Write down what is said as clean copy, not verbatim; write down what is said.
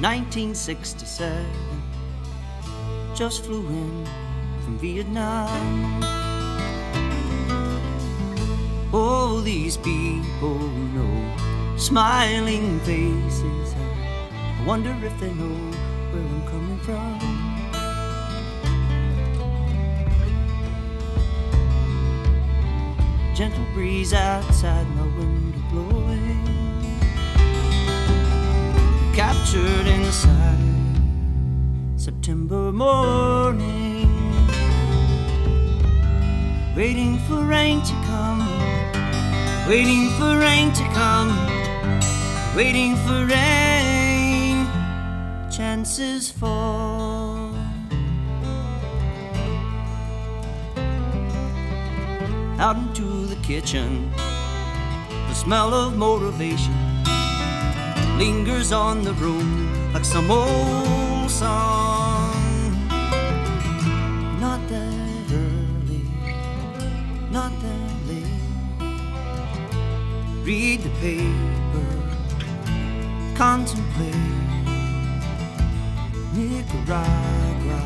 1967, just flew in from Vietnam. Oh, these people know smiling faces. I wonder if they know where I'm coming from. Gentle breeze outside my window blowing, captured inside September morning, waiting for rain to come, waiting for rain to come, waiting for rain, chances fall. Out into the kitchen, the smell of motivation lingers on the room like some old song. Not that early, not that late. Read the paper, contemplate Nicaragua.